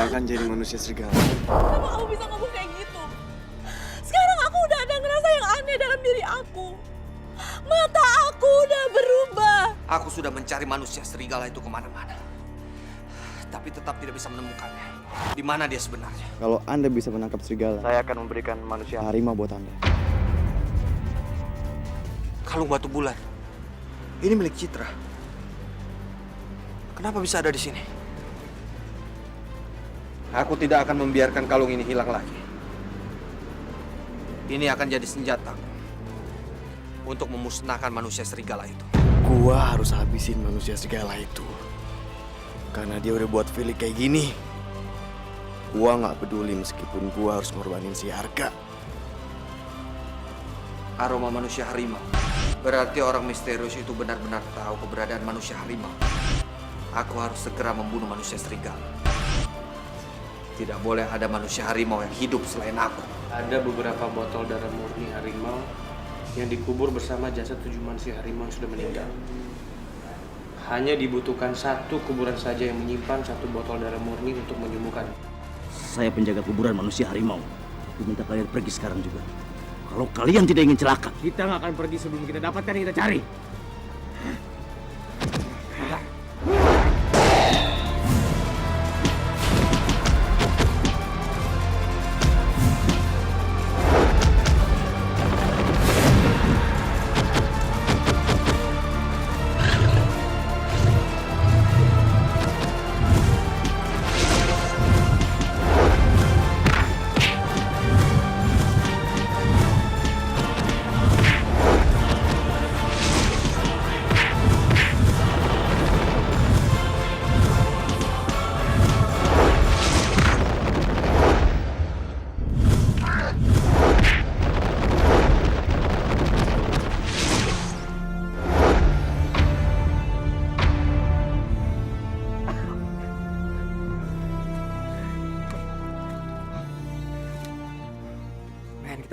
tidak akan jadi manusia serigala. Kenapa kamu bisa ngomong kayak gitu? Sekarang aku udah ada ngerasa yang aneh dalam diri aku. Mata aku udah berubah. Aku sudah mencari manusia serigala itu kemana-mana. Tapi tetap tidak bisa menemukannya. Di mana dia sebenarnya? Kalau Anda bisa menangkap serigala, saya akan memberikan manusia harimau buat Anda. Kalung batu bulan. Ini milik Citra. Kenapa bisa ada di sini? Aku tidak akan membiarkan kalung ini hilang lagi. Ini akan jadi senjata untuk memusnahkan manusia serigala itu. Gua harus habisin manusia serigala itu. Karena dia udah buat Felix kayak gini. Gua nggak peduli meskipun gua harus ngorbanin si Arga. Aroma manusia harimau. Berarti orang misterius itu benar-benar tahu keberadaan manusia harimau. Aku harus segera membunuh manusia serigala. Tidak boleh ada manusia harimau yang hidup selain aku. Ada beberapa botol darah murni harimau yang dikubur bersama jasad 7 manusia harimau yang sudah meninggal. Hanya dibutuhkan satu kuburan saja yang menyimpan satu botol darah murni untuk menyembuhkan. Saya penjaga kuburan manusia harimau. Aku minta kalian pergi sekarang juga. Kalau kalian tidak ingin celaka, Kita nggak akan pergi sebelum kita dapatkan yang kita cari.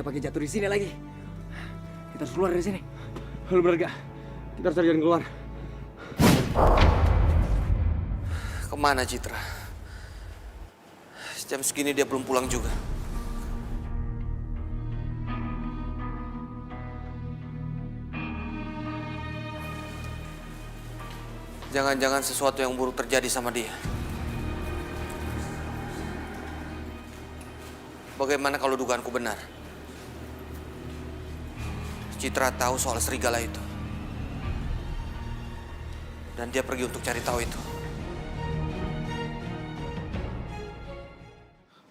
Kita pakai jatuh di sini lagi. Kita harus keluar dari sini. Lu bener gak? Kita harus cari jalan keluar. Kemana Citra? Jam segini dia belum pulang juga. Jangan-jangan sesuatu yang buruk terjadi sama dia. Bagaimana kalau dugaanku benar? Citra tahu soal serigala itu. Dan dia pergi untuk cari tahu itu.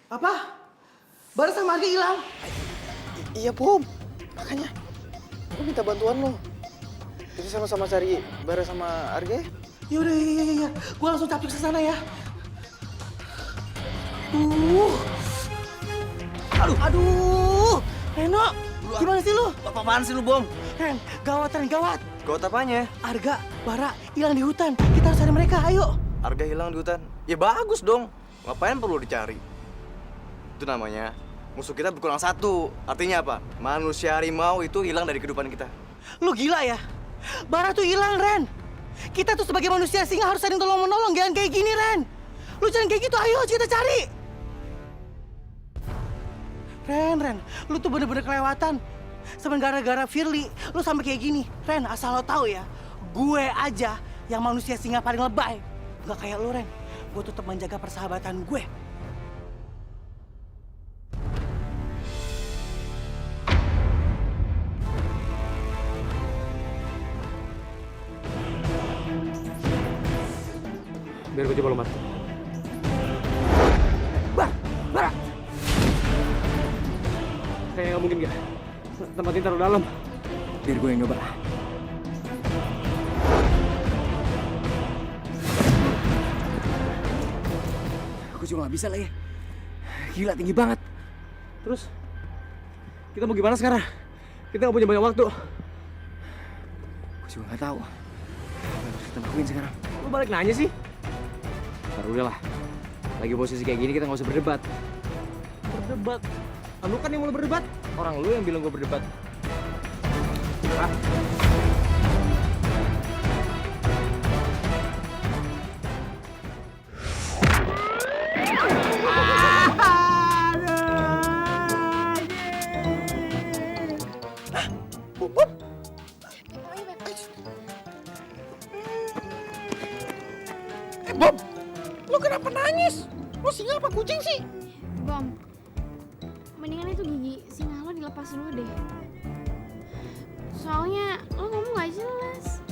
Apa? Bara sama Arga hilang? Iya, Bob. Makanya gua minta bantuan lo. Kita sama-sama cari Bara sama Arga ya? Yaudah, iya. Gua langsung capcus ke sana ya. Aduh. Reno, gimana sih lu? apaan sih lu, Bom? Ren, gawat. Gawat apanya? Arga, Bara hilang di hutan. Kita harus cari mereka, ayo. Arga hilang di hutan. Ya bagus dong. Ngapain perlu dicari? Itu namanya musuh kita berkurang satu. Artinya apa? Manusia harimau itu hilang dari kehidupan kita. Lu gila ya? Bara tuh hilang, Ren. Kita tuh sebagai manusia singa harus saling tolong-menolong. Jangan kayak gini, Ren. Lu jangan kayak gitu, ayo kita cari. Ren, lu tuh bener-bener kelewatan. Sebenarnya gara-gara Firly, lu sampai kayak gini. Ren, asal lo tahu ya, gue aja yang manusia singa paling lebay. Gak kayak lu, Ren. Gue tetap menjaga persahabatan gue. Biar gue coba lompat. Bara! Kayaknya nggak mungkin gak? Tempatin taruh dalam. Biar gue yang nyoba. Aku juga nggak bisa lagi. Gila, tinggi banget. Terus kita mau gimana sekarang? Kita nggak punya banyak waktu. Aku juga nggak tahu. Apa yang harus kita lakuin sekarang? Lu balik nanya sih? Ntar udahlah. Lagi posisi kayak gini kita nggak usah berdebat. Berdebat? Lu kan yang mau berdebat. Orang lu yang bilang gue berdebat. Ah. sih? Bom, mendingan itu gigi singa lo dilepas dulu deh. Soalnya lo ngomong gak jelas.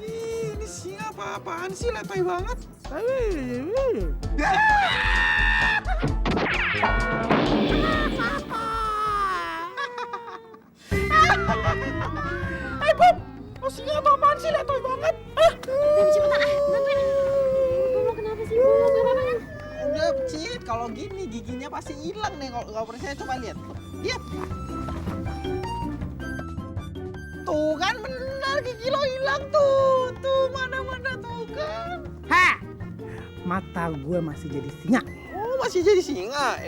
Ini singa apa-apaan sih, letoy banget. Hai Bob, lo singa apa-apaan sih, letoy banget. Bom, cepetan bantuin. Bom, lo kenapa sih? Bom, lo kenapa kan? Udah, Cid, kalau gini giginya pasti hilang nih. Kalau nggak percaya coba lihat. Lihat. Tuh kan benar, gigi lo hilang tuh. Tuh mana-mana tuh kan. Ha! Mata gue masih jadi singa. Oh, masih jadi singa.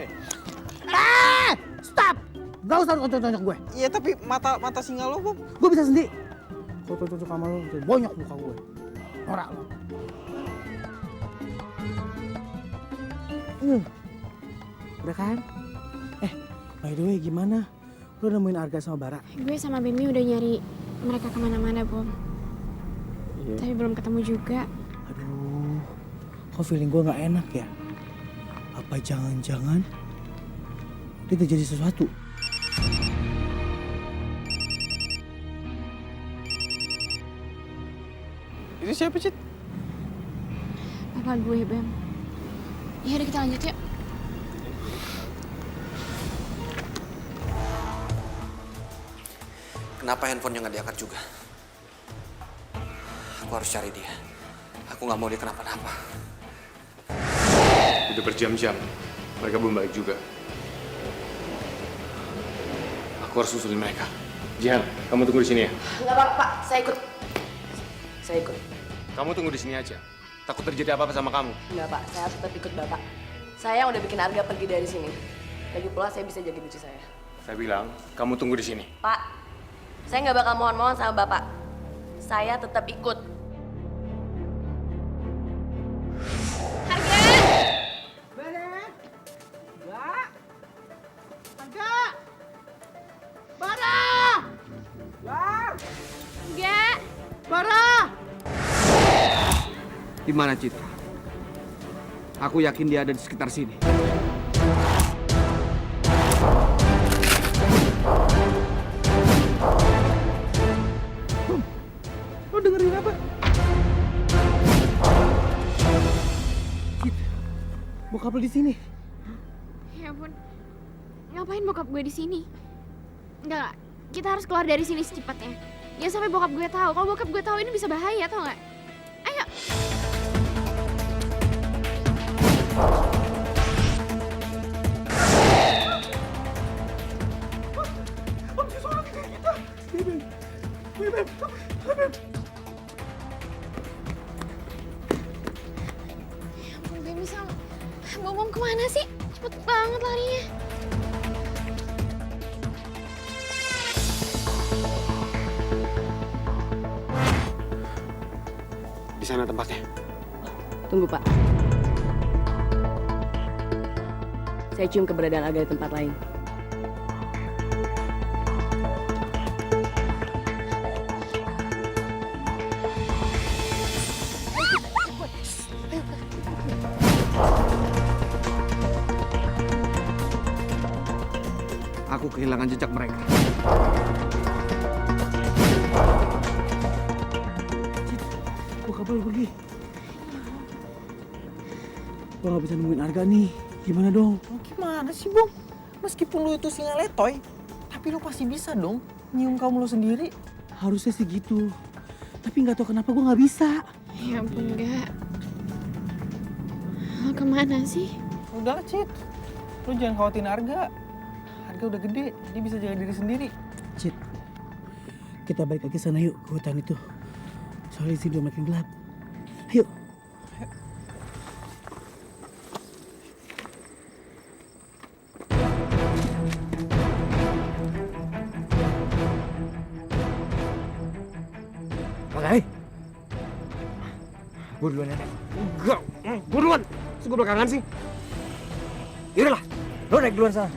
Stop! Gak usah tonjok-tonjok gue. Iya, tapi mata singa lo, Bob. Gue bisa sendiri. Gue tonjok sama lo, bonyok muka gue. Norak lo. Udah kan? By the way, gimana? Lo nemuin Arga sama Bara? Gue sama Benmi udah nyari mereka kemana-mana, Bom. Tapi belum ketemu juga. Aduh, kok feeling gue gak enak ya? Apa jangan-jangan dia terjadi sesuatu? Itu siapa, Cid? Papa gue, Bam. Ya udah kita lanjut yuk. Kenapa handphonenya nggak diangkat juga? Aku harus cari dia. Aku nggak mau dia kenapa-napa. Udah berjam-jam, mereka belum balik juga. Aku harus susulin mereka. Jihan, kamu tunggu di sini ya. Nggak apa-apa, Pak. Saya ikut. Saya ikut. Kamu tunggu di sini aja. Takut terjadi apa-apa sama kamu. Nggak, Pak. Saya harus tetap ikut Bapak. Saya yang udah bikin Arga pergi dari sini. Lagi pula saya bisa jaga biji saya. Saya bilang, kamu tunggu di sini. Pak, saya nggak bakal mohon-mohon sama Bapak. Saya tetap ikut. Enggak. Di mana Citra? Aku yakin dia ada di sekitar sini. Lo dengerin apa? Cid, bokap lo di sini. Ya ampun. Ngapain bokap gue di sini? Enggak. Kita harus keluar dari sini secepatnya. Jangan sampai bokap gue tahu. Kalau bokap gue tahu ini bisa bahaya, tau nggak? Ayo. Ya ampun, gue bisa. Bom kemana sih? Cepet banget larinya. Di sana tempatnya. Tunggu, Pak. Saya cium keberadaan Arga di tempat lain. Aku kehilangan jejak mereka. Bokap lo pergi. Gue gak bisa nemuin Arga nih. Gimana dong? Gimana sih, Bom? Meskipun lo itu singa letoy, tapi lo pasti bisa dong nyium kamu lo sendiri. Harusnya sih gitu. Tapi gak tahu kenapa gue gak bisa. Ya ampun, enggak. Lo kemana sih? Udah, Cid. Lo jangan khawatirin Arga. Arga udah gede, dia bisa jaga diri sendiri. Cid, kita balik lagi sana yuk ke hutan itu. Soalnya di sini udah makin gelap. Ayo. Oke. Gue duluan ya. Enggak, gue duluan. Terus gue belakangan sih. Yaudahlah, lo naik duluan sana.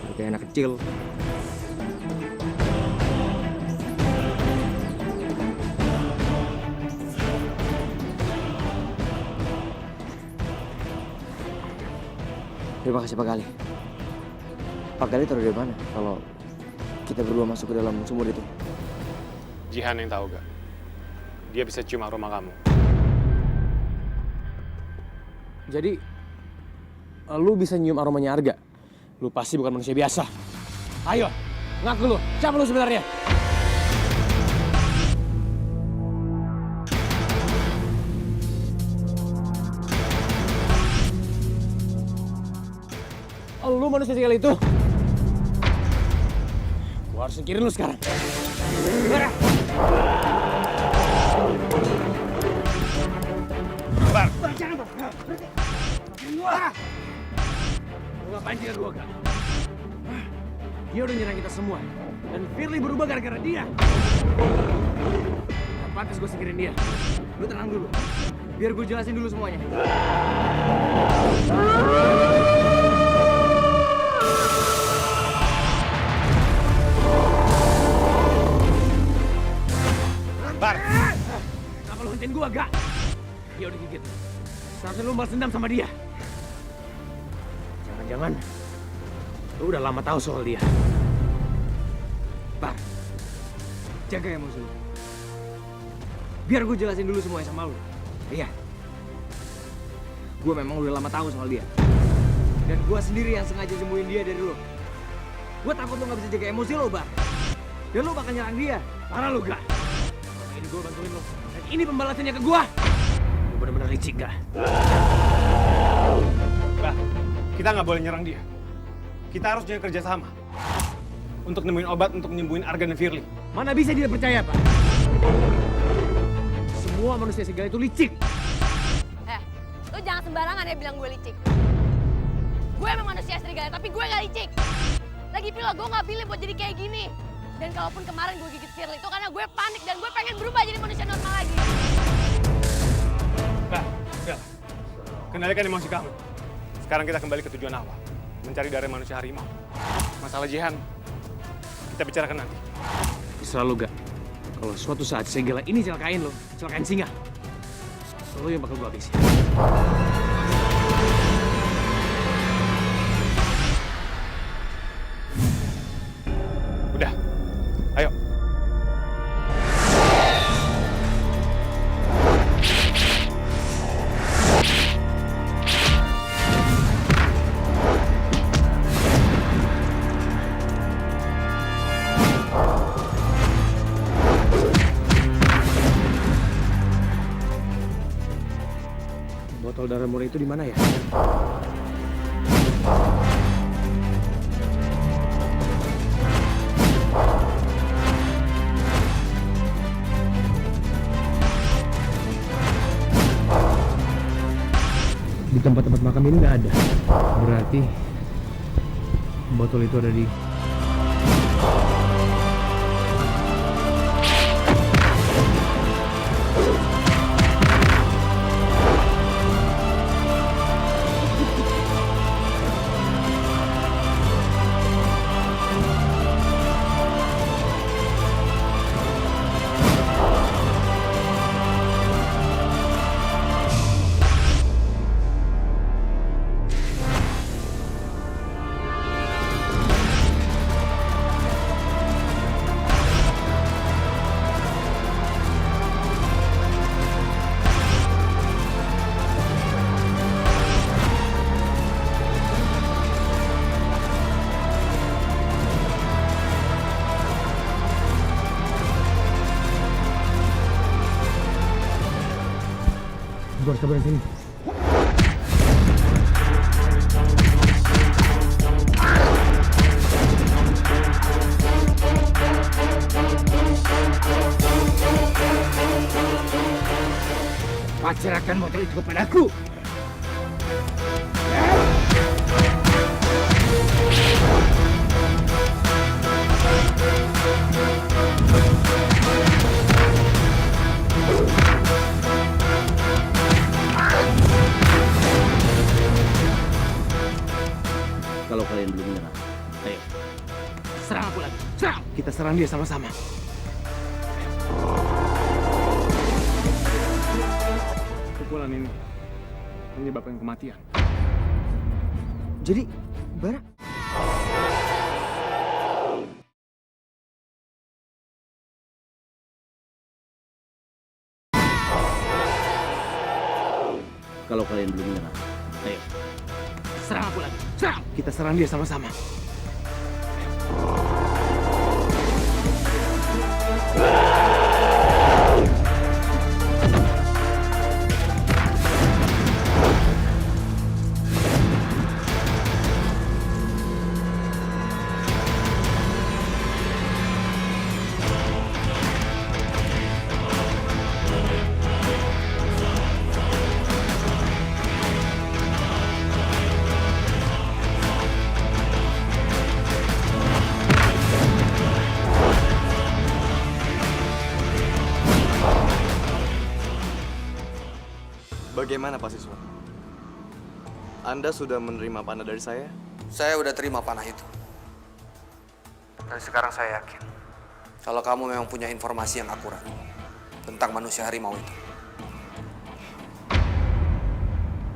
Udah kayak anak kecil. Terima kasih Pak Gali. Pak Gali taruh dari mana kalau kita berdua masuk ke dalam sumur itu? Jihan yang tahu gak? Dia bisa cium aroma kamu. Jadi, lu bisa nyium aromanya Arga? Lu pasti bukan manusia biasa. Ayo, ngaku lu. Siapa lu sebenarnya? Lu manusia segala itu? Gua harus singkirin lu sekarang. Bar! Lu ngapain sih gua gak? Dia udah nyerang kita semua. Dan Firly berubah gara-gara dia. Gak pantas gue singkirin dia. Lu tenang dulu. Biar gue jelasin dulu semuanya. Bar! Kenapa lu hentiin gua, gak? Dia udah gigit. Seharusnya lu balas dendam sama dia. Jangan-jangan lu udah lama tahu soal dia. Bar, jaga emosi lu. Biar gue jelasin dulu semuanya sama lu. Iya. Gue memang udah lama tahu soal dia. Dan gue sendiri yang sengaja sembunyiin dia dari lu. Gue takut lu gak bisa jaga emosi lu, Bar. Dan lu bakal nyerang dia. Parah lu, gak? Ini gue bantuin lo. Dan ini pembalasannya ke gue. Lu bener-bener licik, gak? Bah, kita nggak boleh nyerang dia. Kita harus jaga kerjasama. Untuk nemuin obat untuk nyembuhin Arga dan Firly. Mana bisa dia percaya, Pak? Semua manusia serigala itu licik. Lu jangan sembarangan ya bilang gue licik. Gue emang manusia serigala, tapi gue gak licik. Lagi pula gue gak pilih buat jadi kayak gini. Dan kalaupun kemarin gue gigit Firly itu karena gue panik dan gue pengen berubah jadi manusia normal lagi. Bah, udah. Kendalikan emosi kamu. Sekarang kita kembali ke tujuan awal. Mencari darah manusia harimau. Masalah Jihan, kita bicarakan nanti. Terserah lu, gak? Kalau suatu saat serigala ini celakain lo, celakain singa. Lo yang bakal gue habisin. Udah, ayo. Botol darah murni itu di mana ya? Di tempat-tempat makam ini nggak ada. Berarti botol itu ada di... Gue harus kabarin sini. Pacarkan botol itu kepadaku. Kalau kalian belum menyerah, ayo. Serang aku lagi. Serang! Kita serang dia sama-sama. Pukulan ini menyebabkan kematian. Jadi, Bara... Kalau kalian belum menyerah, ayo. Serang aku lagi. Serang! Kita serang dia sama-sama. Bagaimana Pak Siswa? Anda sudah menerima panah dari saya? Saya udah terima panah itu. Dan sekarang saya yakin kalau kamu memang punya informasi yang akurat tentang manusia harimau itu.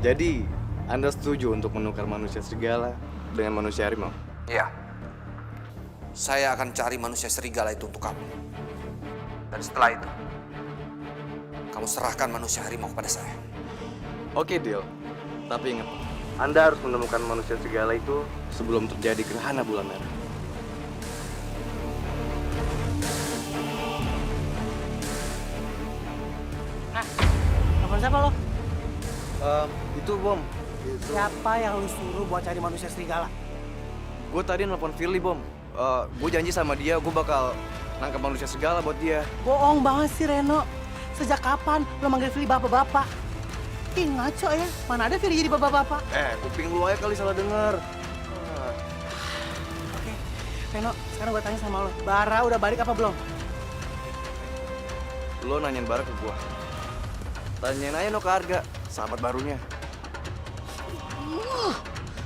Jadi, Anda setuju untuk menukar manusia serigala dengan manusia harimau? Iya. Saya akan cari manusia serigala itu untuk kamu. Dan setelah itu, kamu serahkan manusia harimau kepada saya. Oke, deal. Tapi ingat, Anda harus menemukan manusia serigala itu sebelum terjadi gerhana bulan merah. Telepon siapa lo? Itu Bom. Itu. Siapa yang lu suruh buat cari manusia serigala? Gue tadi nelpon Firly, Bom. Gue janji sama dia, gue bakal nangkap manusia serigala buat dia. Bohong banget sih, Reno. Sejak kapan lo manggil Firly bapak-bapak? Ih, ngaco ya. Mana ada Firly jadi bapak-bapak? Kuping lu aja kali salah denger. Oke, Reno, sekarang gue tanya sama lo. Bara udah balik apa belum? Lo nanyain Bara ke gue. Tanyain aja no ke Arga, sahabat barunya.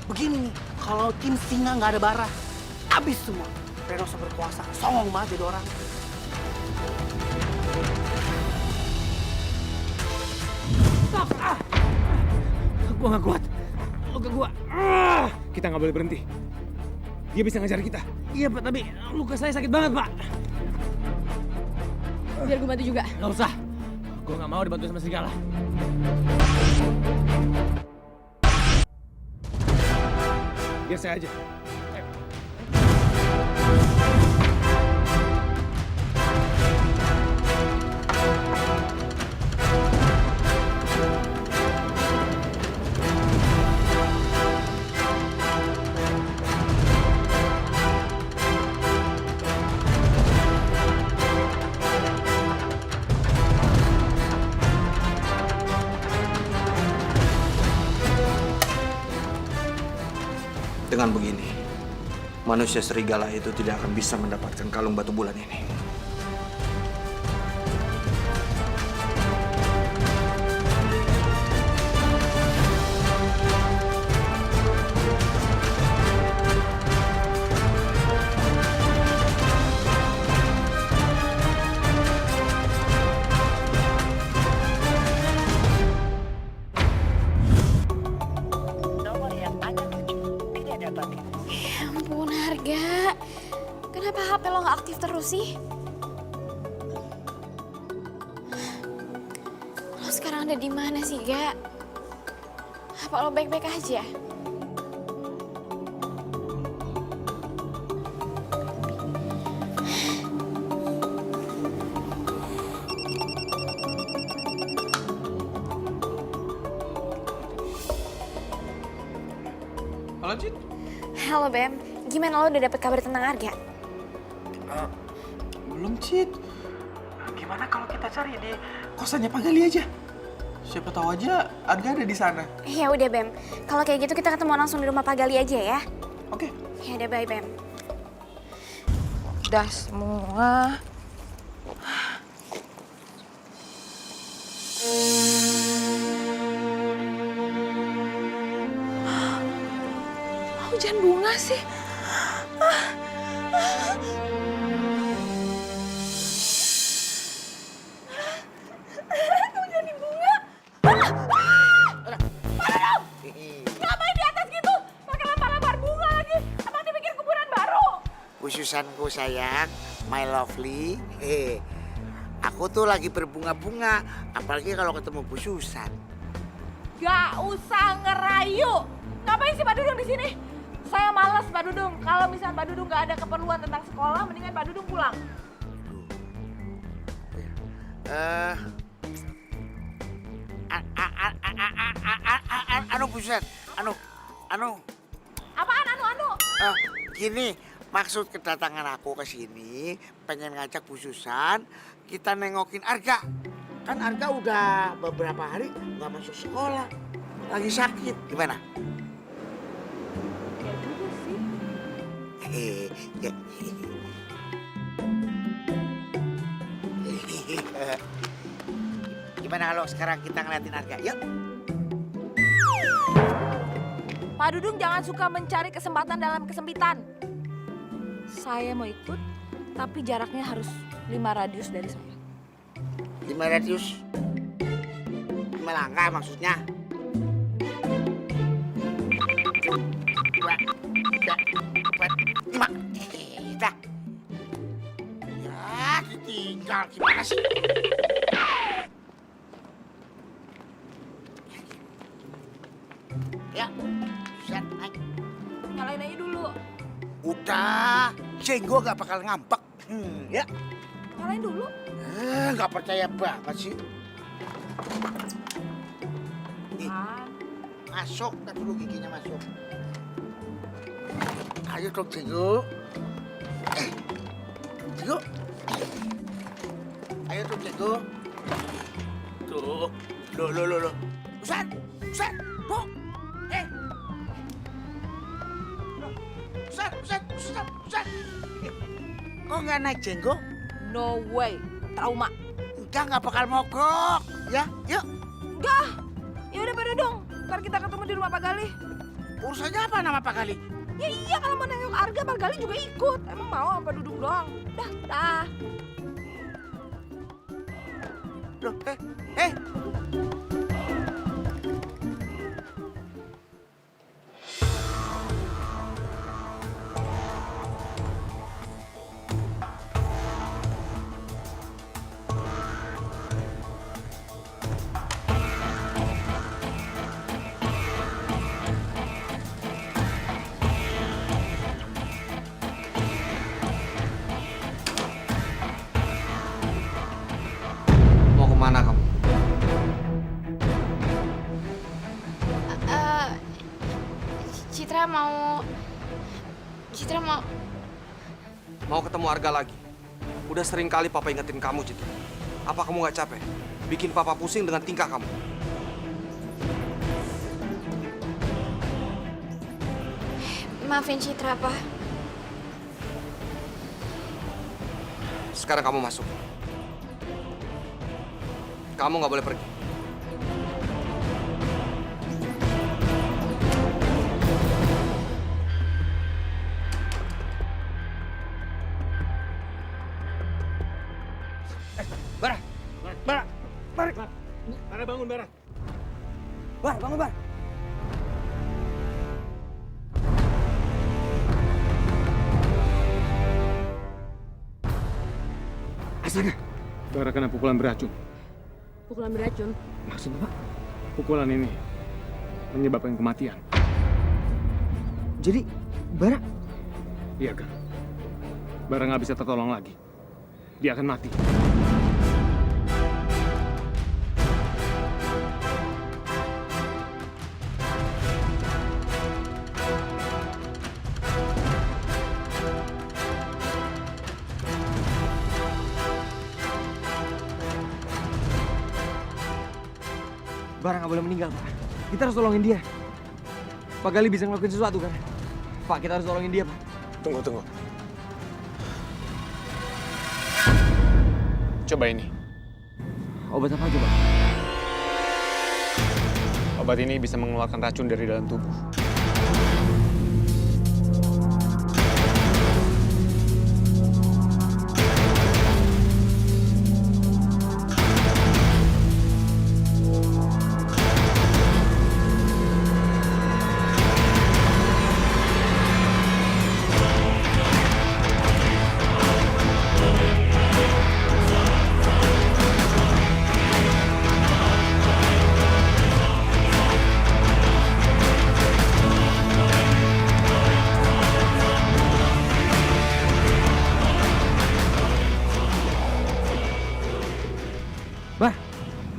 Begini nih, kalau tim singa nggak ada Bara, habis semua. Reno berkuasa, songong banget jadi orang. Stop! Gua nggak kuat. Lu ke gua. Kita nggak boleh berhenti. Dia bisa ngejar kita. Iya Pak, tapi luka saya sakit banget Pak. Biar gue bantu juga. Nggak usah. Gue nggak mau dibantu sama serigala. Biar saya aja. Ayo. Dengan begini, manusia serigala itu tidak akan bisa mendapatkan kalung batu bulan ini. Ya ampun, Harga. Kenapa HP lo nggak aktif terus sih? Lo sekarang ada di mana sih, Ga? Apa lo baik-baik aja? Halo, Cid. Halo, Bem. Gimana lo udah dapet kabar tentang Arga? Belum, Cid. Gimana kalau kita cari di kosannya Pak Gali aja? Siapa tahu aja Arga ada di sana. Ya udah, Bem. Kalau kayak gitu kita ketemu langsung di rumah Pak Gali aja ya. Oke. Ya udah, bye, Bem. Udah semua. Hujan bunga sih. Hujan di bunga. Mana dong? Ngapain di atas gitu? Pakai lempar Susanku sayang, my lovely. Aku tuh lagi berbunga-bunga, apalagi kalau ketemu Bu Susan. Gak usah ngerayu. Ngapain sih Pak Dudung di sini? Saya males Pak Dudung. Kalau misalnya Pak Dudung nggak ada keperluan tentang sekolah, mendingan Pak Dudung pulang. Anu Bu Susan, anu. Apaan anu? Gini, maksud kedatangan aku ke sini pengen ngajak Bu Susan kita nengokin Arga. Kan Arga udah beberapa hari nggak masuk sekolah, lagi sakit. Gimana? Ya juga sih. Gimana kalau sekarang kita ngeliatin Arga? Yuk. Pak Dudung jangan suka mencari kesempatan dalam kesempitan. Saya mau ikut, tapi jaraknya harus 5 radius dari saya. 5 radius? 5 langkah maksudnya? 2, 3, 4, 5. Dah. Ya, ditinggal gimana sih? Ya, Susan, naik. Nyalain aja dulu. Udah, Jenggo gak bakal ngambek. Ya. Nyalain dulu. Gak percaya banget sih. Nih, masuk, kan dulu giginya masuk. Ayo dong, Jenggo. Jenggo. Ayo dong, Jenggo. Tuh, loh. Susan, Bu. Susan. Kok nggak naik Jenggo? No way, trauma. Nggak bakal mogok. Ya, yuk. Enggak. Ya udah Pak Dudung, ntar kita ketemu di rumah Pak Galih. Urusannya apa nama Pak Galih? Ya iya kalau mau nengok Arga Pak Galih juga ikut. Emang mau apa Pak Dudung doang? Dah. Loh, Mau kemana kamu? Citra mau Mau ketemu Arga lagi. Udah sering kali Papa ingetin kamu, Citra. Apa kamu gak capek? Bikin Papa pusing dengan tingkah kamu. maafin Citra, Pak. Sekarang kamu masuk. Kamu gak boleh pergi. Bara bangun, Bara. Bangun, Bar. Astaga. Bara kena pukulan beracun. Pukulan beracun? Maksud Bapak? Pukulan ini menyebabkan kematian. Jadi, Bara? Iya, Gar. Bara nggak bisa tertolong lagi. Dia akan mati. Bara nggak boleh meninggal, Pak. Kita harus tolongin dia. Pak Galih bisa ngelakuin sesuatu, kan? Pak, kita harus tolongin dia, Pak. Tunggu. Coba ini. Obat apa aja, Pak? Obat ini bisa mengeluarkan racun dari dalam tubuh.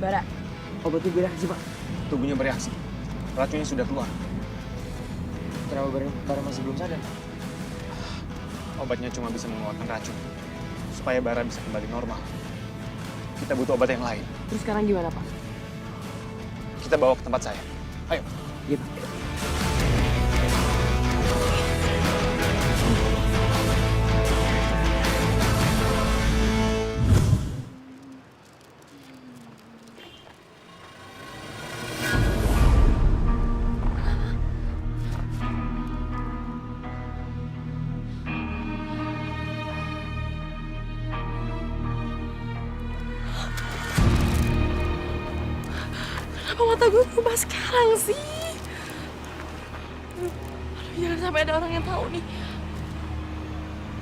Bara. Obatnya bereaksi, Pak. Tubuhnya bereaksi. Racunnya sudah keluar. Kenapa Bara masih belum sadar? Obatnya cuma bisa mengeluarkan racun. Supaya Bara bisa kembali normal. Kita butuh obat yang lain. Terus sekarang gimana, Pak? Kita bawa ke tempat saya. Ayo. Iya, Pak. Kenapa mata gue berubah sekarang sih? Aduh, jangan sampai ada orang yang tahu nih.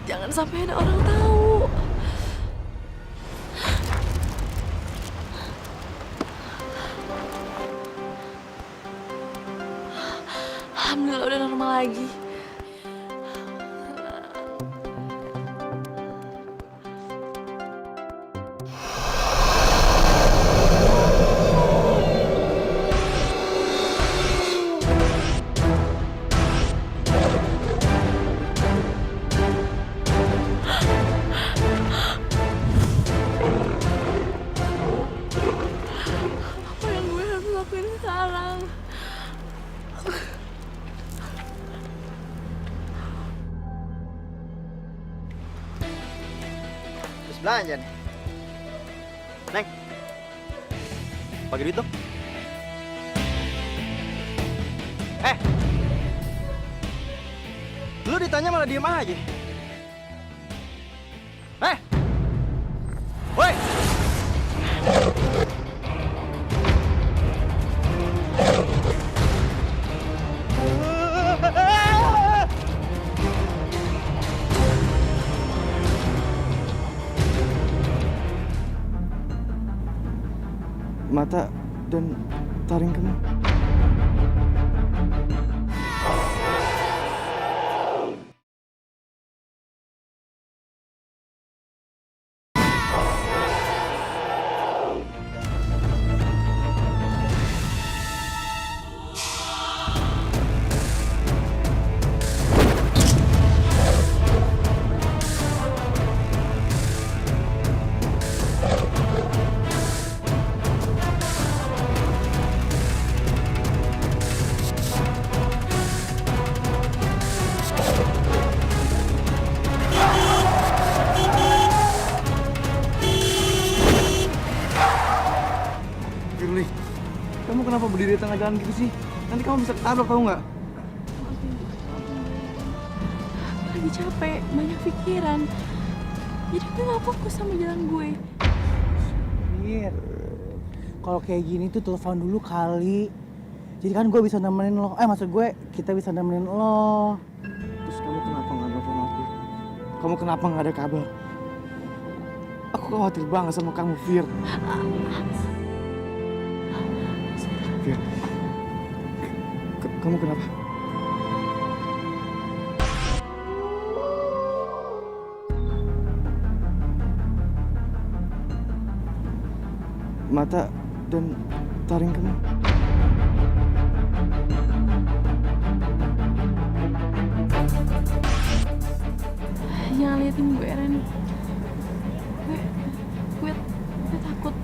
Jangan sampai ada orang tahu. Alhamdulillah udah normal lagi. Apa yang gue harus lakuin sekarang? Terus belanja nih. Neng. Bagi duit dong. Lu ditanya malah diem aja. Woi. Mata dan taring kamu. Firly, kamu kenapa berdiri di tengah jalan gitu sih? Nanti kamu bisa ketabrak, tahu nggak? Lagi capek, banyak pikiran. Jadi gue gak fokus sama jalan gue. Mir, kalau kayak gini tuh telepon dulu kali. Jadi kan gue bisa nemenin lo. Maksud gue kita bisa nemenin lo. Terus kamu kenapa nggak nelfon aku? Kamu kenapa nggak ada kabar? Aku khawatir banget sama kamu, Fir. Fir, kamu kenapa? Mata dan taring kamu. Jangan liatin gue, Ren. Gue takut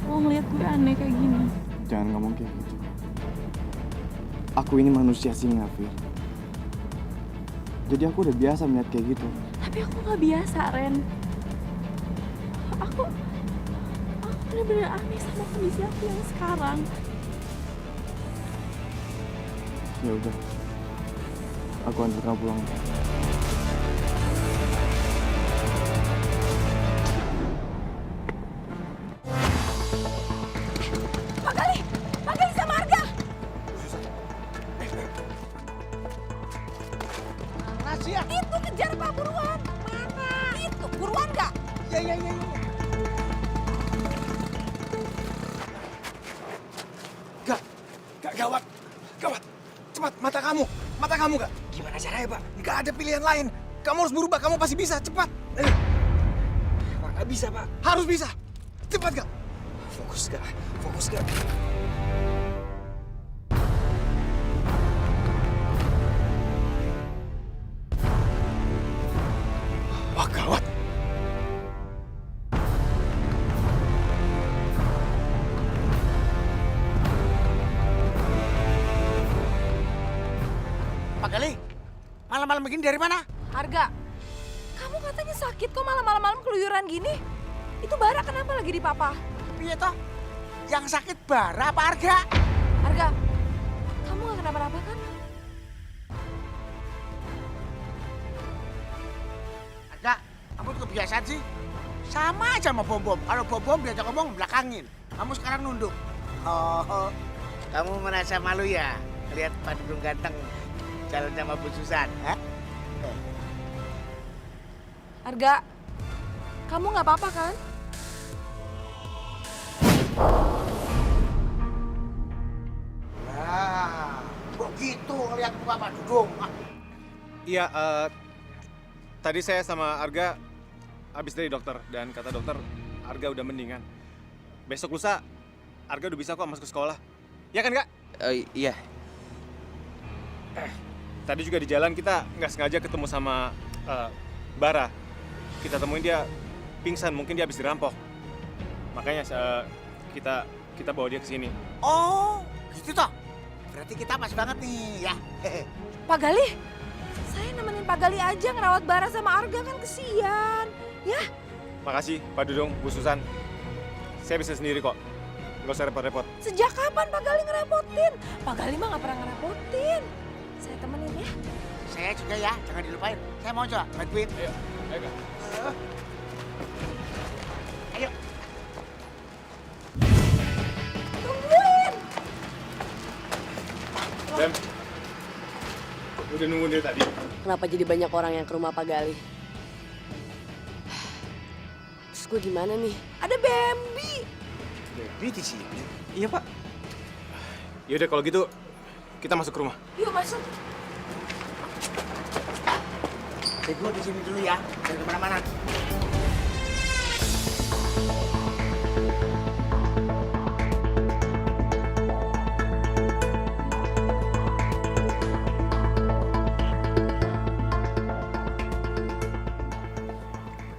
lo ngeliat gue aneh kayak gini. Jangan ngomong kayak gitu. Aku ini manusia singa, Fir. Jadi aku udah biasa melihat kayak gitu. Tapi aku gak biasa, Ren. Aku bener-bener aneh sama kondisi aku yang sekarang. Ya udah, aku antar kamu pulang. Pak Gali sama Arga. Rahasia. Itu kejar Pak, buruan. Mana? Itu, buruan nggak? Ya. Gawat. Cepat, mata kamu gak? Gimana caranya, Pak? Gak ada pilihan lain. Kamu harus berubah, kamu pasti bisa, cepat. Pak, gak bisa, Pak. Harus bisa. Cepat, gak? Fokus gak? Fokus gak? Wah, gawat. Pak Gali, malam-malam begini dari mana? Harga, kamu katanya sakit kok malam-malam keluyuran gini? Itu Bara kenapa lagi di papa? Iya toh, yang sakit Bara apa Arga? Harga, kamu gak kenapa-napa kan? Arga, kamu tuh kebiasaan sih. Sama aja sama Bom-Bom. Kalau Bom-Bom diajak ngomong belakangin. Kamu sekarang nunduk. Oh, kamu merasa malu ya? Lihat Pak Dudung ganteng jalan sama Bu Susan. Hah? Harga, kamu gak apa-apa kan? Nah, begitu ngeliat muka Pak Dudung. Iya, tadi saya sama Arga habis dari dokter dan kata dokter Arga udah mendingan. Besok lusa Arga udah bisa kok masuk ke sekolah. Ya kan, Kak? Iya. Tadi juga di jalan kita nggak sengaja ketemu sama Bara. Kita temuin dia pingsan, mungkin dia habis dirampok. Makanya kita bawa dia ke sini. Oh, gitu toh. Berarti kita pas banget nih, ya. Pak Gali, saya nemenin Pak Gali aja ngerawat Bara sama Arga kan kesian. Ya, Makasih, Pak Dudung, Bu Susan. Saya bisa sendiri kok. Nggak usah repot-repot. sejak kapan Pak Gali ngerepotin? Pak Gali mah gak pernah ngerepotin. Saya temenin ya. Saya juga ya, jangan dilupain. Saya mau coba bantuin. Ayo, Kak. Ayo. Tungguin. Bem, udah nunggu dari tadi. Kenapa jadi banyak orang yang ke rumah Pak Gali? Terus gue gimana nih? Ada Bambi. Bambi di sini. Iya, Pak. Yaudah kalau gitu, kita masuk ke rumah. Yuk masuk. Gue di sini dulu ya, jangan kemana-mana.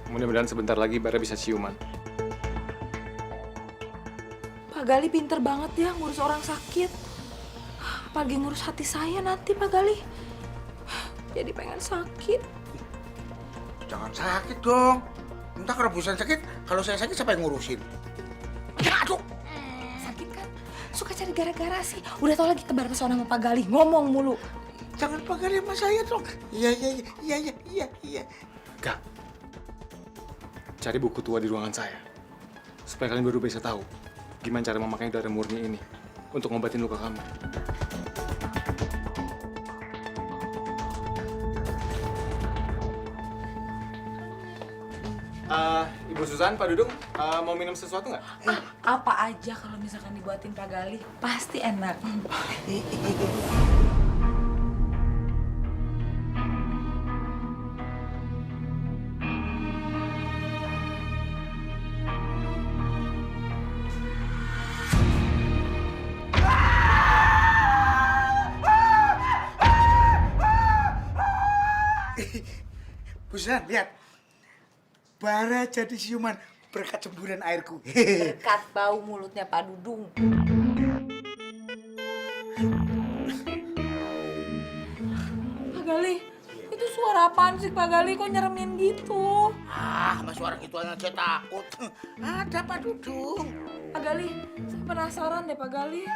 Mudah-mudahan sebentar lagi Bara bisa ciuman. Pak Gali pinter banget ya ngurus orang sakit. Apalagi ngurus hati saya nanti Pak Gali. Jadi pengen sakit. Jangan sakit dong. Entah kalau Bu Susan sakit, kalau saya sakit siapa yang ngurusin? Ya, aduh. Sakit kan? Suka cari gara-gara sih. Udah tau lagi tebar pesona sama Pak Gali, ngomong mulu. Jangan Pak Gali sama saya dong. Iya. Kak, cari buku tua di ruangan saya. Supaya kalian baru bisa tahu gimana cara memakai darah murni ini untuk ngobatin luka kamu. Ibu Susan, Pak Dudung, mau minum sesuatu nggak? Apa aja kalau misalkan dibuatin Pak Gali, pasti enak. Bu Susan, lihat. Bara jadi siuman berkat semburan airku. Berkat bau mulutnya Pak Dudung. Pak Gali, itu suara apaan sih Pak Gali? Kok nyeremin gitu? Ah, sama suara gitu aja takut. Ada Pak Dudung. Pak Gali, saya penasaran deh Pak Gali.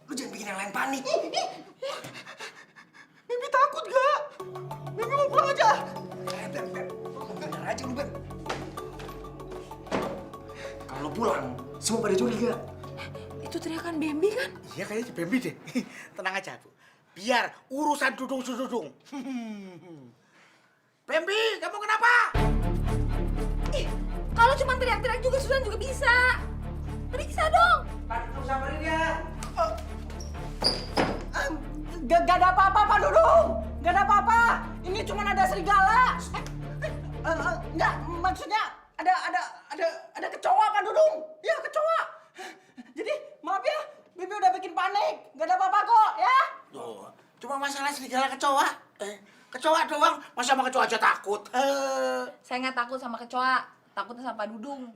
Lu jangan bikin yang lain panik. Mimpi takut gak? Mimpi mau pulang aja. Ben. Bener aja lu, Ben. Kalau pulang, semua pada curiga. Itu teriakan Bambi kan? Iya kayaknya Bambi deh. Tenang aja, Bu. Biar urusan Dudung. Bambi, kamu kenapa? Ih, kalau cuma teriak-teriak juga Susan juga bisa. Periksa dong. Pak Dudung samperin dia. Gak ada apa-apa, Pak Dudung. Gak ada apa-apa. Ini cuma ada serigala. Enggak, maksudnya Ada kecoa Pak Dudung. Ya, kecoa. Jadi, maaf ya, Bibi udah bikin panik. Gak ada apa-apa kok, ya. Tuh, cuma masalah serigala kecoa. Kecoa doang, masa sama kecoa aja takut? Saya nggak takut sama kecoa, takutnya sama Pak Dudung.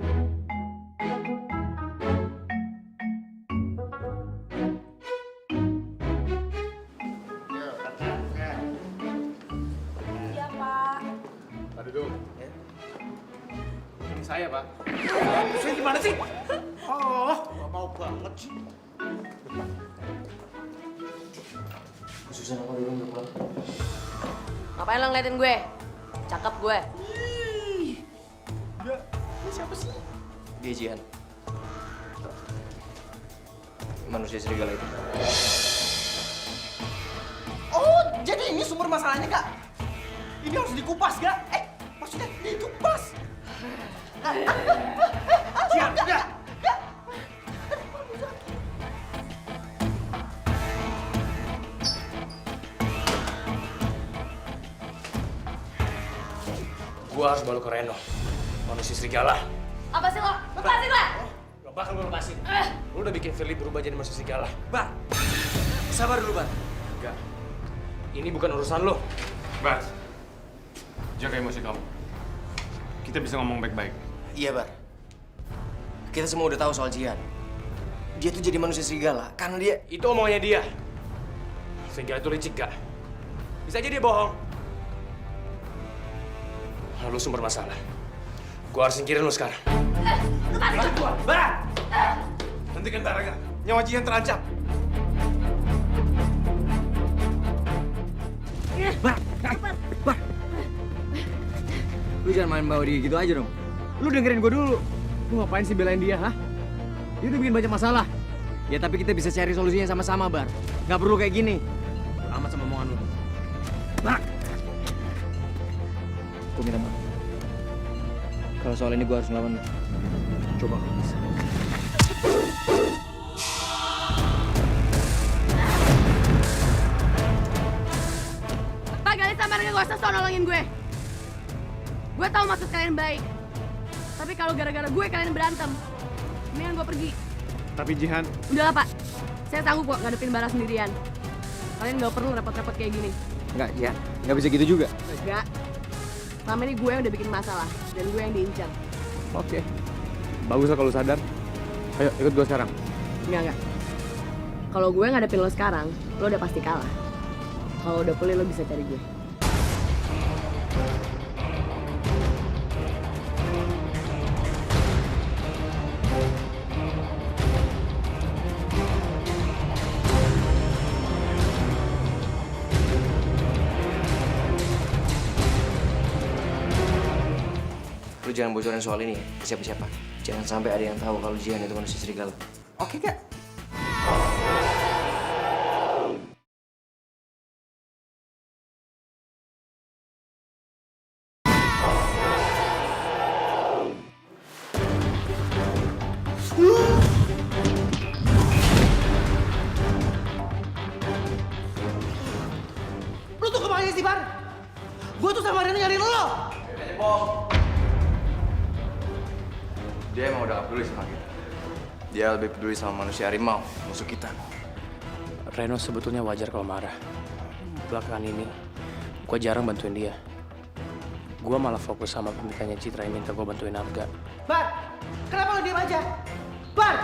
Iya, Pak. Pak Dudung. Ini saya, Pak. Saya gimana sih? Oh, gak mau banget sih. Susan apa dulu nggak pulang? Ngapain lo ngeliatin gue? Cakep gue. Ya, ini siapa sih? Dia Jihan. Manusia serigala itu. Oh, jadi ini sumber masalahnya, Kak? Ini harus dikupas, Kak? Maksudnya dikupas? Jihan, ya. Gua harus bawa lu ke Reno. Manusia serigala. Apa sih lo? Lepasin gue! Gak bakal gue lepasin. Lu udah bikin Firly berubah jadi manusia serigala. Bar, sabar dulu, Bar. Enggak. Ini bukan urusan lo. Bar, jaga emosi kamu. Kita bisa ngomong baik-baik. Iya, Bar. Kita semua udah tahu soal Jihan. Dia tuh jadi manusia serigala karena dia... Itu omongannya dia. Serigala itu licik gak? Bisa aja dia bohong. Lalu sumber masalah. Gua harus singkirin lu sekarang. Lepasin gue! Bar! Hentikan Bar, agak. Nyawa Jihan terancam. Bar. Lu jangan main bawa dia gitu aja dong. Lu dengerin gue dulu. Lu ngapain sih belain dia, hah? Dia udah bikin banyak masalah. Ya tapi kita bisa cari solusinya sama-sama, Bar. Nggak perlu kayak gini. Amat sama omongan lu. Bar. Gue minta maaf. Kalau soal ini gue harus ngelawan lu. Coba kalau bisa. Pak Galis sama Rega gak usah so nolongin gue. Gue tahu maksud kalian baik. Tapi kalau gara-gara gue kalian berantem, mendingan gue pergi. Tapi Jihan... Udahlah Pak, saya sanggup kok ngadepin Bara sendirian. Kalian gak perlu repot-repot kayak gini. Enggak, ya. Nggak bisa gitu juga. Enggak. Selama ini gue yang udah bikin masalah, dan gue yang diincar. Oke. Bagus lah kalau sadar. Ayo, ikut gue sekarang. Enggak. Kalau gue ngadepin lo sekarang, lo udah pasti kalah. Kalau udah pulih, lo bisa cari gue. Lu jangan bocorin soal ini ke siapa-siapa. Jangan sampai ada yang tahu kalau Jihan itu manusia serigala. Oke, Kak. Lu tuh kemana sih, Bar? Gue tuh sama Reno nyariin lo. Dia emang udah gak peduli sama kita. Dia lebih peduli sama manusia harimau, musuh kita. Reno sebetulnya wajar kalau marah. Belakangan ini, gue jarang bantuin dia. Gue malah fokus sama permintaannya Citra yang minta gue bantuin Arga. Bar, kenapa lo diem aja? Bar,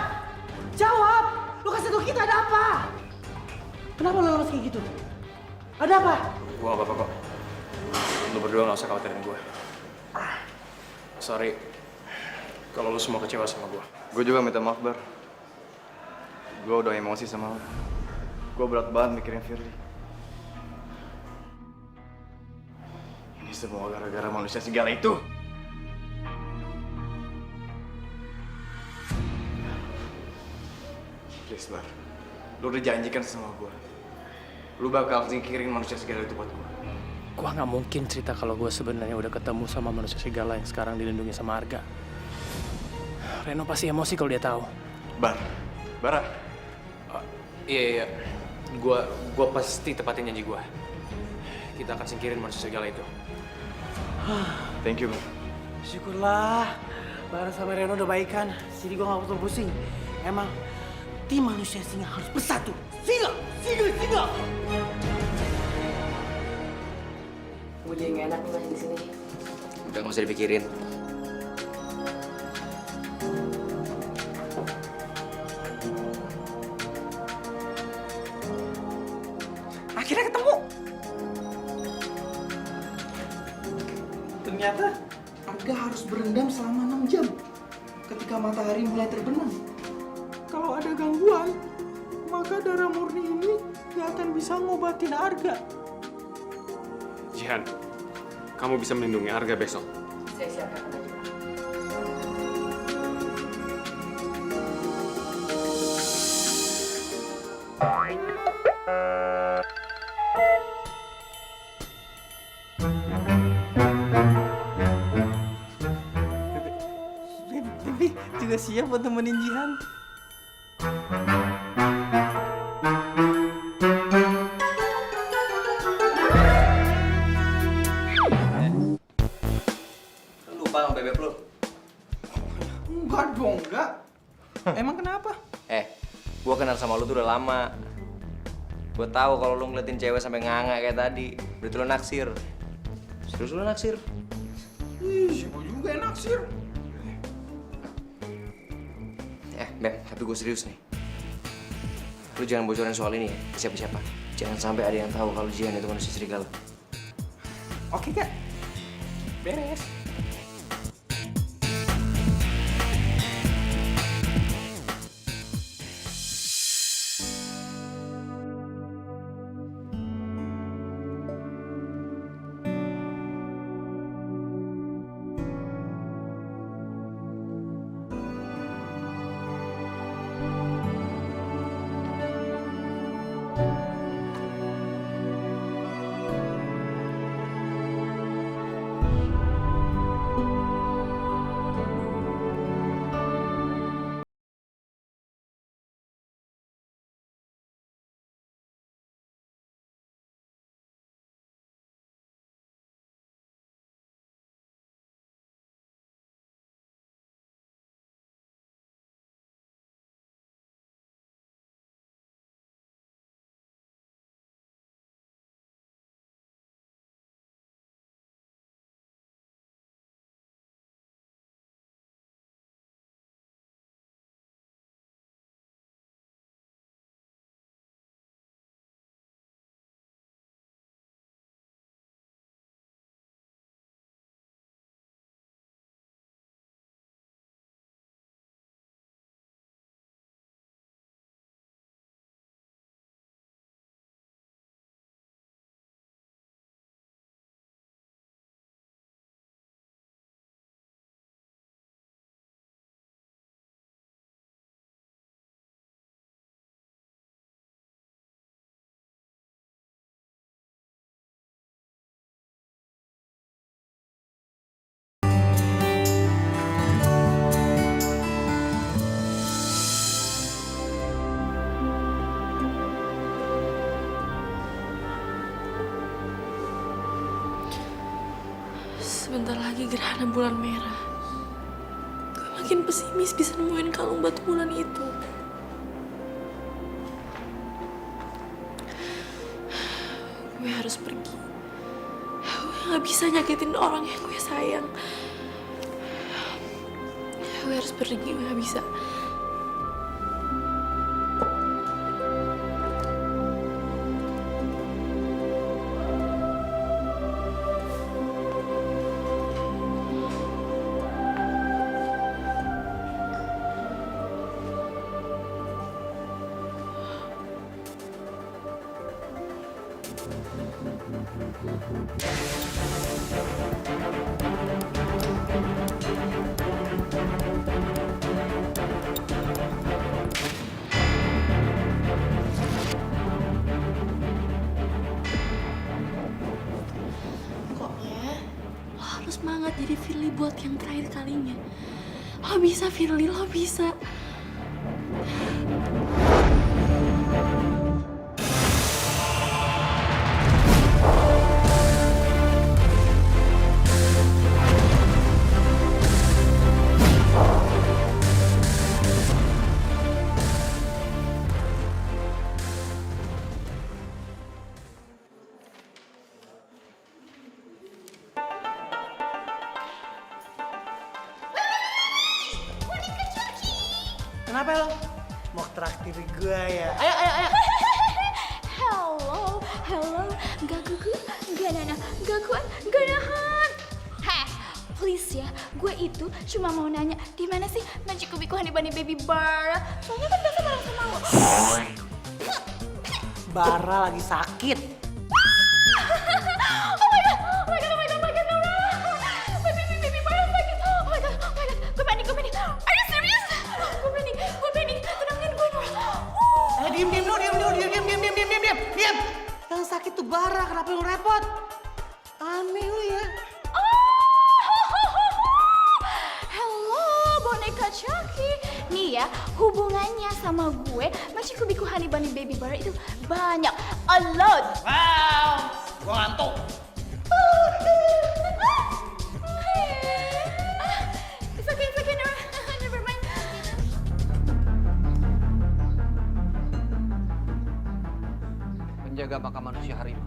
jawab! Lu kasih tau kita ada apa? Kenapa lo lolos kayak gitu? Ada apa? Gue gak apa-apa kok. Lu berdua gak usah khawatirin gue. Sorry, kalau lu semua kecewa sama gue. Gue juga minta maaf, Bar. Gue udah emosi sama lo. Gue berat banget mikirin Firly. Ini semua gara-gara manusia serigala itu. Please, Bar. Lu udah janjikan sama gue. Lu bakal singkirin manusia serigala itu buat gue. Gue gak mungkin cerita kalau gue sebenarnya udah ketemu sama manusia serigala yang sekarang dilindungi sama Arga. Reno pasti emosi kalau dia tahu. Bara. Iya. Gue pasti tepatin janji gue. Kita akan singkirin manusia serigala itu. Thank you, Bar. Syukurlah. Bara sama Reno udah baikan, jadi gue gak perlu pusing. Emang tim manusia singa harus bersatu. Singa! Singa! Singa! Gue jadi gak enak nih masih di sini. Udah nggak usah dipikirin. Akhirnya ketemu. Ternyata Arga harus berendam selama 6 jam ketika matahari mulai terbenam. Kalau ada gangguan, maka darah murni ini gak akan bisa ngobatin Arga. Jihan, kamu bisa melindungi Arga besok. Saya siapkan aja. Bibi juga siap buat nemenin Jihan. Lupa sama bebek lu. Enggak dong, enggak. Emang kenapa? Gua kenal sama lu tuh udah lama. Gua tahu kalau lu ngeliatin cewek sampai nganga kayak tadi, berarti lu naksir. Serius lu naksir? Ih, siapa juga yang naksir? Beb, tapi gue serius nih. Lu jangan bocorin soal ini ya, ke siapa-siapa. Jangan sampai ada yang tahu kalau Jihan itu manusia serigala. Oke, Kak. Beres. Sebentar lagi gerhana bulan merah. Gue makin pesimis bisa nemuin kalung batu bulan itu. Gue harus pergi. Gue gak bisa nyakitin orang yang gue sayang. Gue harus pergi, gue gak bisa. Pokoknya lo harus semangat jadi Firly buat yang terakhir kalinya. Lo bisa Firly, lo bisa. Kenapa lo? Mau traktir gue ya? Ayo, ayo, ayo. Hello. Gak gugu, gak nana, gak kuat, gak nahan. Heh, please ya, gue itu cuma mau nanya, di mana sih Magic Kubiku Honey Bunny Baby Bar? Soalnya kan biasa bareng sama lo. Bara lagi sakit. Oh my god, Nora. Baby Bar sakit. Oh my god, gue panik. Are you serious? Gue panik. Tenangin gue, Nora. Diam. Yang sakit tuh Bara, kenapa lu repot? Aneh lu ya. Hello, boneka Chucky. Nih ya, hubungannya sama gue, Magic Kubiku Honey Bunny Baby Bar itu banyak. A lot. Wow, gua ngantuk. It's okay, Nora. Never mind. Penjaga makam manusia harimau.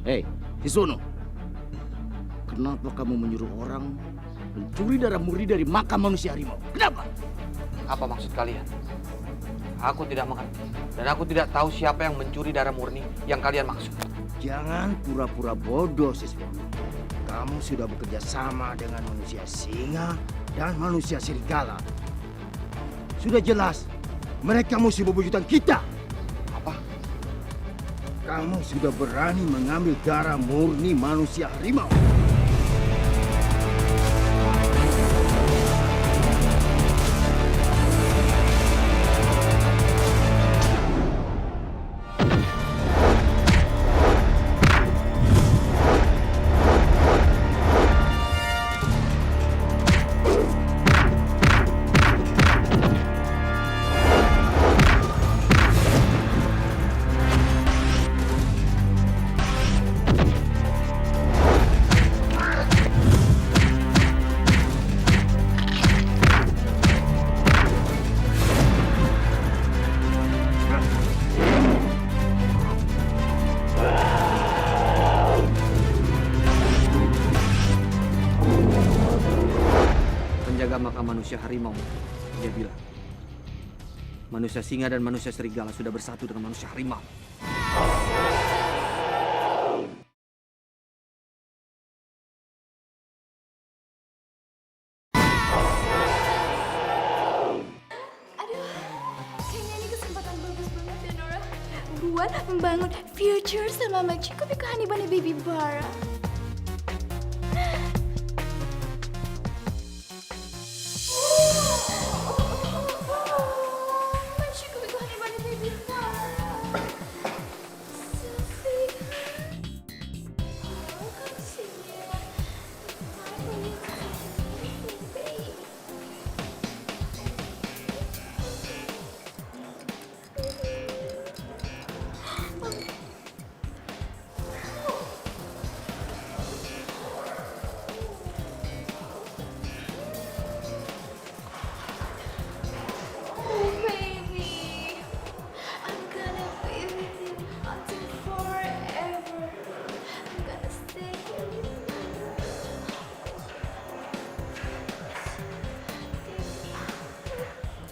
Hei, Hisono. Kenapa kamu menyuruh orang mencuri darah murni dari makam manusia harimau? Kenapa? Apa maksud kalian? Aku tidak mengerti. Dan aku tidak tahu siapa yang mencuri darah murni yang kalian maksud. Jangan pura-pura bodoh, siswa. Kamu sudah bekerja sama dengan manusia singa dan manusia serigala. Sudah jelas, mereka musuh bebuyutan kita. Apa? Kamu sudah berani mengambil darah murni manusia harimau. Penjaga makam manusia harimau, dia bilang, manusia singa dan manusia serigala sudah bersatu dengan manusia harimau. Aduh, kayaknya ini kesempatan bagus banget ya, Nora. Buat membangun future sama Magic Kubiku Honey Bunny Baby Bar.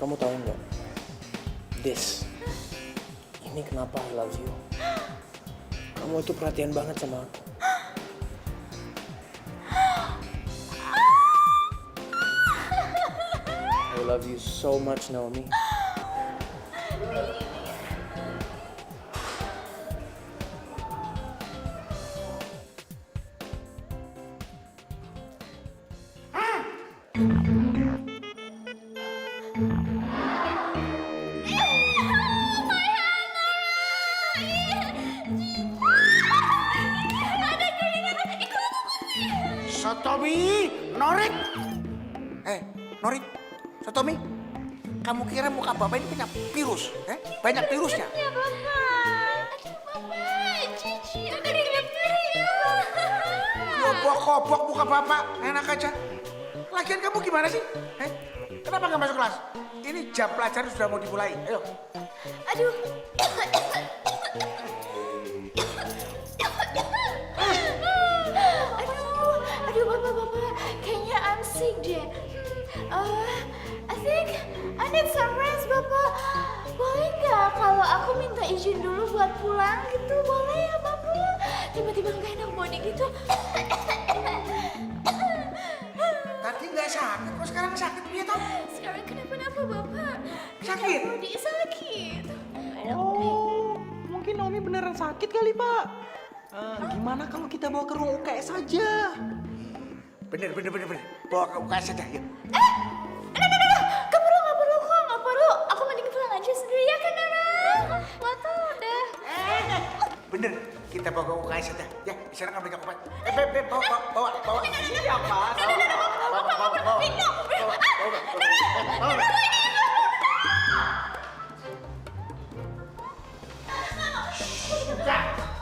Kamu tahu nggak? Ini kenapa I love you. Kamu itu perhatian banget sama aku. I love you so much, Naomi. Sotomi, Norik. Norik, Sotomi, kamu kira muka Bapak ini punya virus? Banyak virusnya. Ya, Bapak. Aduh, Bapak. Cici, udah dilihat-lihat. Kobok-kobok muka Bapak, enak aja. Lagian kamu gimana sih? Kenapa nggak masuk kelas? Ini jam pelajaran sudah mau dimulai. Ayo. Aduh. Aduh, Bapak. Kayaknya I'm sick deh. I think I need sunrise, Bapak. Boleh nggak kalau aku minta izin dulu buat pulang gitu? Boleh ya, Bapak? Tiba-tiba nggak enak body gitu. Tadi nggak sakit, kok sekarang sakit gitu? Sekarang kenapa-napa, Bapak? Sakit? Body sakit. Oh, mungkin Naomi beneran sakit kali, Pak. Gimana kalau kita bawa ke ruang UKS saja? Bener. Bawa ke UKS saja, yuk. Nggak perlu. Aku mending pulang aja sendiri ya kan, Nana? Nggak tahu deh. Bener, kita bawa ke UKS saja. Ya, di sana kan banyak obat. Beb, bawa. Iya, Pak.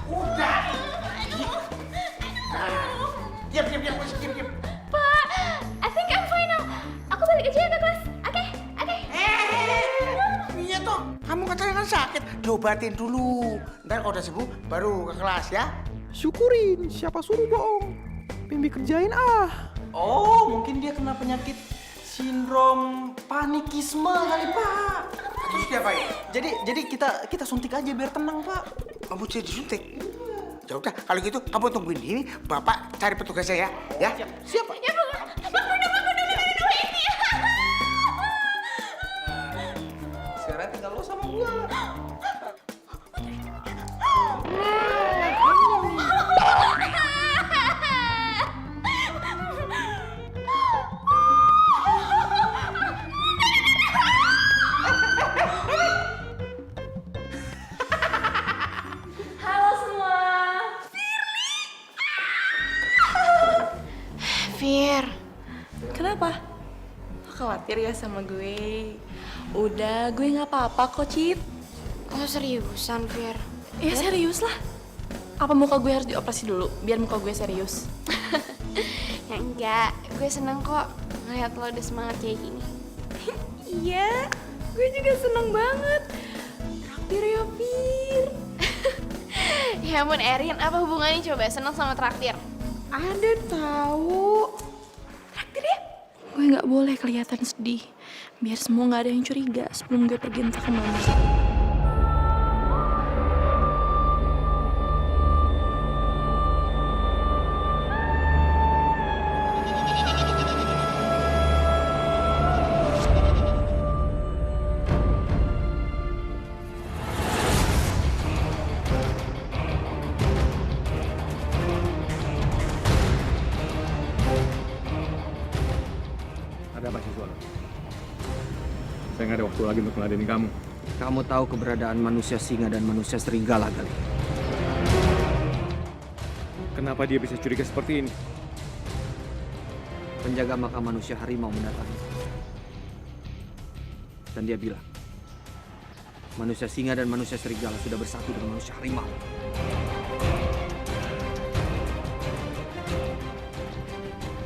Udah. Diam. Pak, I think I'm fine now. Aku balik aja ya ke kelas. Oke. Iya toh, kamu katanya kan sakit. Diobatin dulu. Ntar kalau udah sembuh, baru ke kelas ya. Syukurin, siapa suruh bohong? Pimbi kerjain ah. Oh, mungkin dia kena penyakit sindrom panikisme kali, Pak. Terus diapain? Jadi kita suntik aja biar tenang, Pak. Kamu jadi disuntik? Ya udah, kalau gitu kamu tungguin ini, Bapak cari petugasnya ya. Siapa? Ya, Pak, udah ini. Sekarang tinggal lo sama gua. Halo semua. Fir, kenapa? Lo khawatir ya sama gue? Udah, gue nggak apa-apa kok, Cit. Oh seriusan, Fir? Ya serius lah. Apa muka gue harus dioperasi dulu biar muka gue serius? Ya enggak, gue seneng kok ngeliat lo udah semangat kayak gini. Iya, gue juga seneng banget. Traktir ya, Fir. Ya ampun Erin, apa hubungannya coba seneng sama traktir? Ada tahu. Traktir ya? Gue nggak boleh kelihatan sedih. Biar semua nggak ada yang curiga sebelum gue pergi entah kemana. Ada apa siswa? Saya nggak ada waktu lagi untuk meladeni kamu. Kamu tahu keberadaan manusia singa dan manusia serigala kali? Kenapa dia bisa curiga seperti ini? Penjaga makam manusia harimau mendatangi. Dan dia bilang, manusia singa dan manusia serigala sudah bersatu dengan manusia harimau.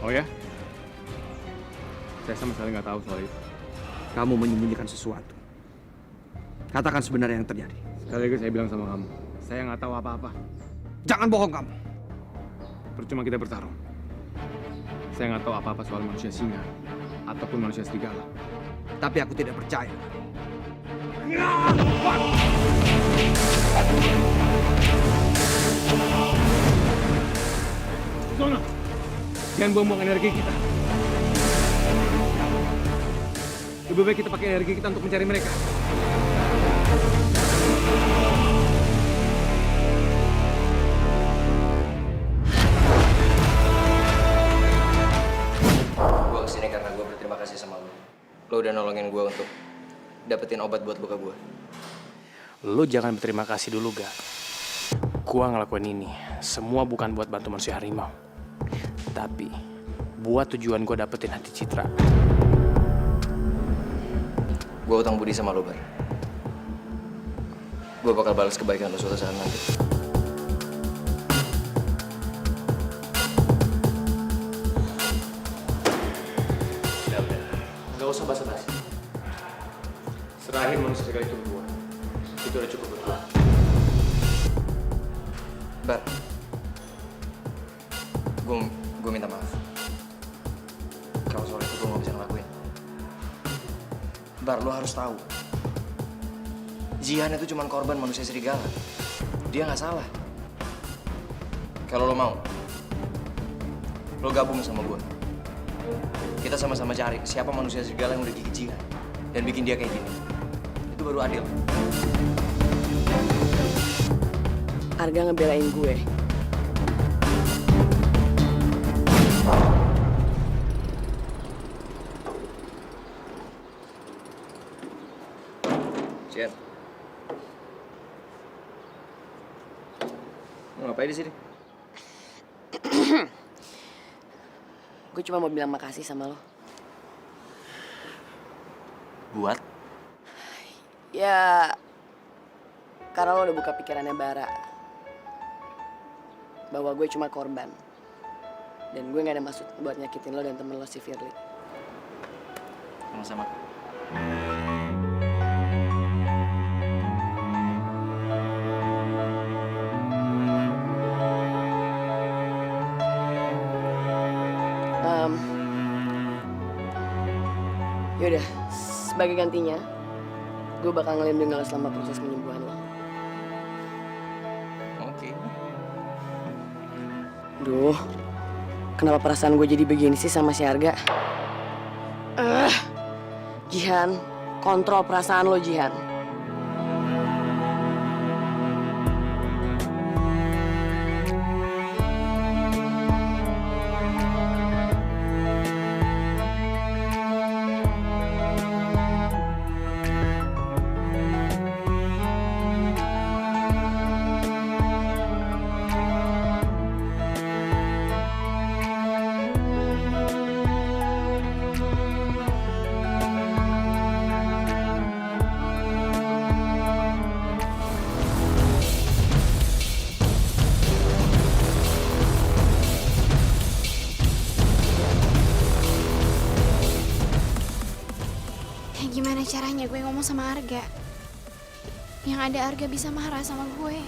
Oh ya? Saya sama sekali nggak tahu soal itu. Kamu menyembunyikan sesuatu. Katakan sebenarnya yang terjadi. Sekali lagi saya bilang sama kamu, saya nggak tahu apa-apa. Jangan bohong kamu. Percuma kita bertarung. Saya nggak tahu apa-apa soal manusia singa ataupun manusia serigala. Tapi aku tidak percaya. Sono, jangan buang-buang energi kita. Lebih baik kita pakai energi kita untuk mencari mereka. Gue kesini karena gue berterima kasih sama lo. Lo udah nolongin gue untuk dapetin obat buat luka gue. Lo jangan berterima kasih dulu, Ga. Gua ngelakuin ini semua bukan buat bantu manusia harimau, tapi buat tujuan gue dapetin hati Citra. Gue utang budi sama lo, Bar. Gue bakal balas kebaikan lo suatu saat nanti. Udah. Gak usah basa-basi. Serahin manusia serigala itu ke gue. Itu udah cukup buat gue. Bar, gue minta maaf. Kalau soal itu gue gak bisa ngelakuin. Bar, lo harus tahu. Jihan itu cuma korban manusia serigala. Dia nggak salah. Kalau lo mau, lo gabung sama gue. Kita sama-sama cari siapa manusia serigala yang udah gigit Jihan dan bikin dia kayak gini. Itu baru adil. Arga ngebelain gue. Jihan, lo ngapain di sini? Gue cuma mau bilang makasih sama lo. Buat? Ya, karena lo udah buka pikirannya Bara. Bahwa gue cuma korban. Dan gue gak ada maksud buat nyakitin lo dan temen lo si Firly. Sama-sama. Yaudah, sebagai gantinya, gue bakal ngelindungin lo selama proses penyembuhan lo. Oke. Duh, kenapa perasaan gue jadi begini sih sama si Arga? Jihan, kontrol perasaan lo, Jihan. Gimana caranya gue ngomong sama Arga? Yang ada Arga bisa marah sama gue.